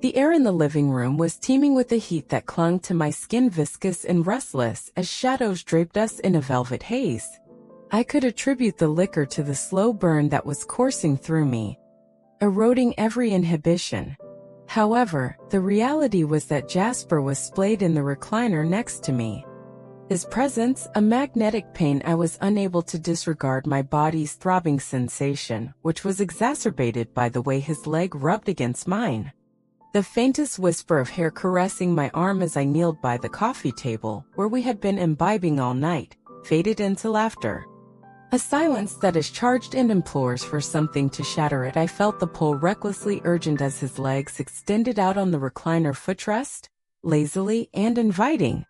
The air in the living room was teeming with a heat that clung to my skin, viscous and restless as shadows draped us in a velvet haze. I could attribute the liquor to the slow burn that was coursing through me, eroding every inhibition. However, the reality was that Jasper was splayed in the recliner next to me. His presence, a magnetic pain I was unable to disregard, my body's throbbing sensation, which was exacerbated by the way his leg rubbed against mine. The faintest whisper of hair caressing my arm as I kneeled by the coffee table, where we had been imbibing all night, faded into laughter. A silence that is charged and implores for something to shatter it. I felt the pull recklessly urgent as his legs extended out on the recliner footrest, lazily and inviting.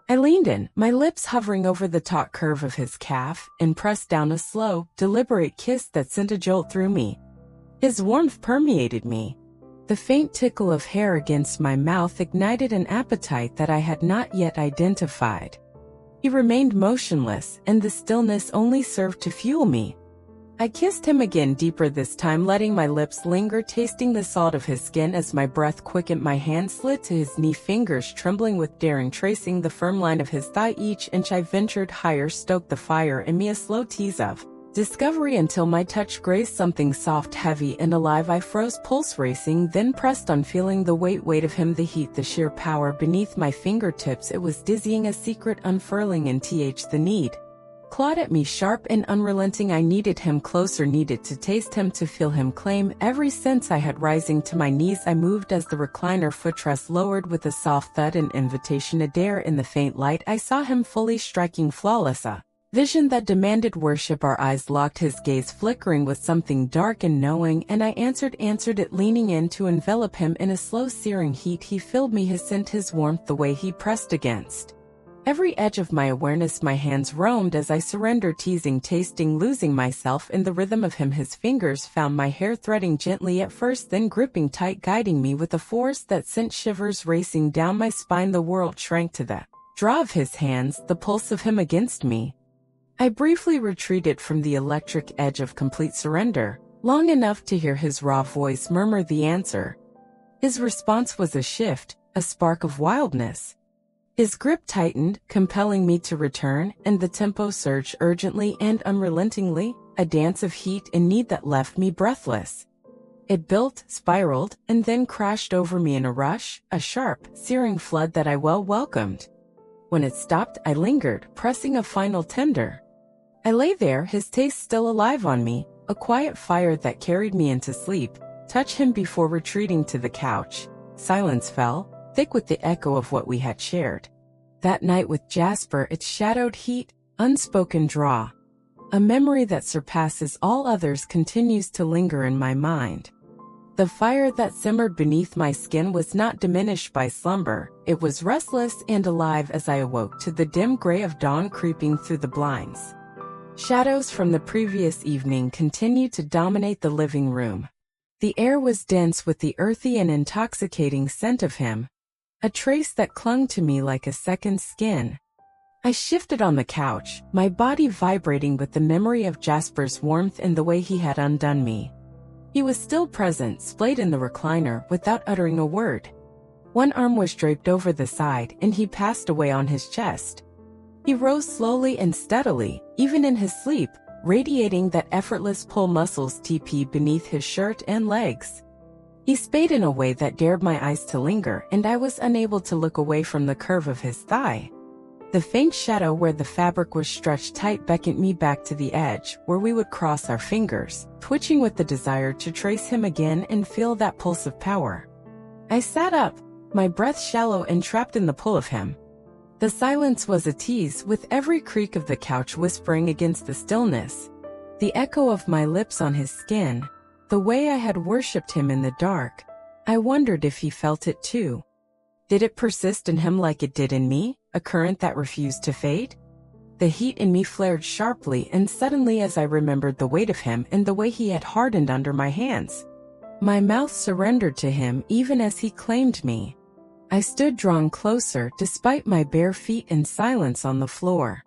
I leaned in, my lips hovering over the taut curve of his calf, and pressed down a slow, deliberate kiss that sent a jolt through me. His warmth permeated me. The faint tickle of hair against my mouth ignited an appetite that I had not yet identified. He remained motionless, and the stillness only served to fuel me. I kissed him again, deeper this time, letting my lips linger, tasting the salt of his skin as my breath quickened. My hand slid to his knee, fingers trembling with daring, tracing the firm line of his thigh. Each inch I ventured higher stoked the fire in me, a slow tease of discovery, until my touch grazed something soft, heavy, and alive. I froze, pulse racing, then pressed on, feeling the weight of him, the heat, the sheer power beneath my fingertips. It was dizzying, a secret unfurling, and the need clawed at me, sharp and unrelenting. I needed him closer, needed to taste him, to feel him claim every sense I had. Rising to my knees, I moved as the recliner footrest lowered with a soft thud, an invitation to dare. In the faint light, I saw him fully, striking flawless, a vision that demanded worship. Our eyes locked, his gaze flickering with something dark and knowing, and I answered it, leaning in to envelop him in a slow, searing heat. He filled me, his scent, his warmth, the way he pressed against every edge of my awareness. My hands roamed as I surrendered, teasing, tasting, losing myself in the rhythm of him. His fingers found my hair, threading gently at first, then gripping tight, guiding me with a force that sent shivers racing down my spine. The world shrank to the draw of his hands, the pulse of him against me. I briefly retreated from the electric edge of complete surrender, long enough to hear his raw voice murmur the answer. His response was a shift, a spark of wildness. His grip tightened, compelling me to return, and the tempo surged urgently and unrelentingly, a dance of heat and need that left me breathless. It built, spiraled, and then crashed over me in a rush, a sharp, searing flood that I well welcomed. When it stopped, I lingered, pressing a final tender. I lay there, his taste still alive on me, a quiet fire that carried me into sleep. Touch him before retreating to the couch. Silence fell, thick with the echo of what we had shared that night with Jasper, its shadowed heat, unspoken draw. A memory that surpasses all others continues to linger in my mind. The fire that simmered beneath my skin was not diminished by slumber. It was restless and alive as I awoke to the dim gray of dawn creeping through the blinds. Shadows from the previous evening continued to dominate the living room. The air was dense with the earthy and intoxicating scent of him, a trace that clung to me like a second skin. I shifted on the couch, my body vibrating with the memory of Jasper's warmth and the way he had undone me. He was still present, splayed in the recliner, without uttering a word. One arm was draped over the side, and he passed away on his chest. He rose slowly and steadily, even in his sleep, radiating that effortless pull, muscles beneath his shirt and legs. He spayed in a way that dared my eyes to linger, and I was unable to look away from the curve of his thigh. The faint shadow where the fabric was stretched tight beckoned me back to the edge, where we would cross our fingers, twitching with the desire to trace him again and feel that pulse of power. I sat up, my breath shallow and trapped in the pull of him. The silence was a tease, with every creak of the couch whispering against the stillness. The echo of my lips on his skin, the way I had worshipped him in the dark. I wondered if he felt it too. Did it persist in him like it did in me, a current that refused to fade? The heat in me flared sharply and suddenly as I remembered the weight of him and the way he had hardened under my hands. My mouth surrendered to him even as he claimed me. I stood drawn closer despite my bare feet and silence on the floor.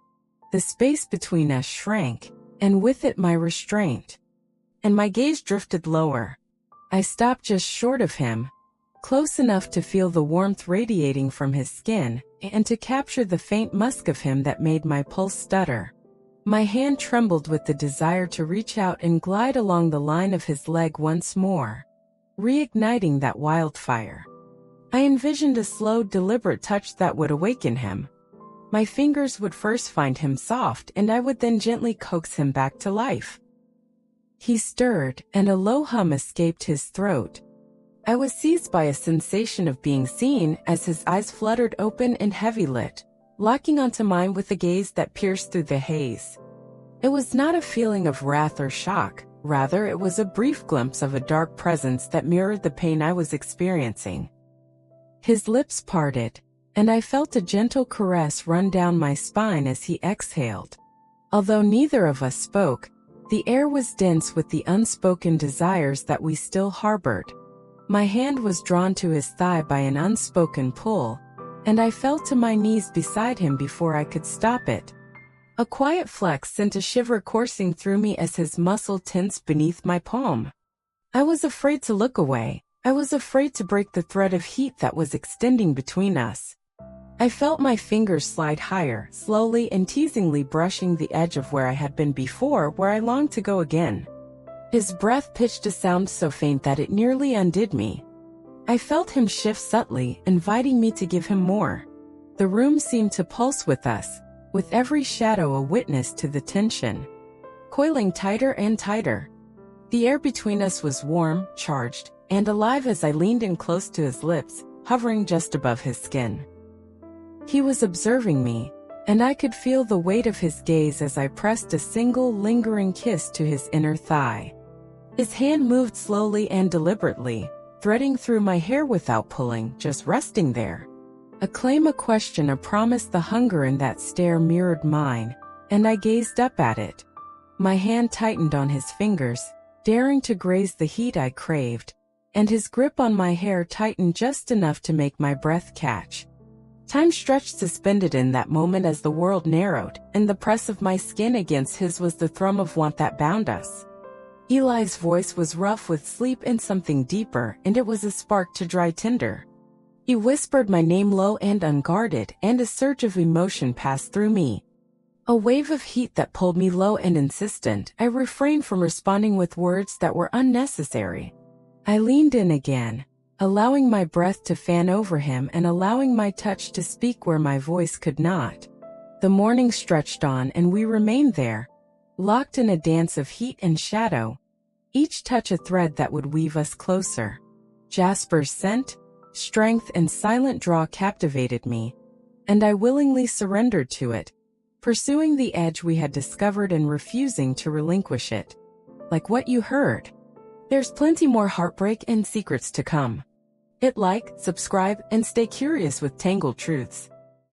The space between us shrank, and with it my restraint. And my gaze drifted lower. I stopped just short of him. close enough to feel the warmth radiating from his skin, and to capture the faint musk of him that made my pulse stutter. My hand trembled with the desire to reach out and glide along the line of his leg once more, reigniting that wildfire. I envisioned a slow, deliberate touch that would awaken him. My fingers would first find him soft, and I would then gently coax him back to life. He stirred, and a low hum escaped his throat. I was seized by a sensation of being seen as his eyes fluttered open and heavy-lit, locking onto mine with a gaze that pierced through the haze. It was not a feeling of wrath or shock, rather it was a brief glimpse of a dark presence that mirrored the pain I was experiencing. His lips parted, and I felt a gentle caress run down my spine as he exhaled. Although neither of us spoke, the air was dense with the unspoken desires that we still harbored. My hand was drawn to his thigh by an unspoken pull, and I fell to my knees beside him before I could stop it. A quiet flex sent a shiver coursing through me as his muscle tensed beneath my palm. I was afraid to look away. I was afraid to break the thread of heat that was extending between us. I felt my fingers slide higher, slowly and teasingly brushing the edge of where I had been before, where I longed to go again. His breath pitched a sound so faint that it nearly undid me. I felt him shift subtly, inviting me to give him more. The room seemed to pulse with us, with every shadow a witness to the tension, coiling tighter and tighter. The air between us was warm, charged, and alive as I leaned in close to his lips, hovering just above his skin. He was observing me, and I could feel the weight of his gaze as I pressed a single lingering kiss to his inner thigh. His hand moved slowly and deliberately, threading through my hair without pulling, just resting there. A claim, a question, a promise. The hunger in that stare mirrored mine, and I gazed up at it. My hand tightened on his fingers, daring to graze the heat I craved, and his grip on my hair tightened just enough to make my breath catch. Time stretched suspended in that moment as the world narrowed, and the press of my skin against his was the thrum of want that bound us. Eli's voice was rough with sleep and something deeper, and it was a spark to dry tinder. He whispered my name low and unguarded, and a surge of emotion passed through me. A wave of heat that pulled me low and insistent. I refrained from responding with words that were unnecessary. I leaned in again, allowing my breath to fan over him and allowing my touch to speak where my voice could not. The morning stretched on and we remained there, locked in a dance of heat and shadow, each touch a thread that would weave us closer. Jasper's scent, strength and silent draw captivated me, and I willingly surrendered to it, pursuing the edge we had discovered and refusing to relinquish it. Like what you heard, there's plenty more heartbreak and secrets to come. Hit like, subscribe, and stay curious with Tangled Truths.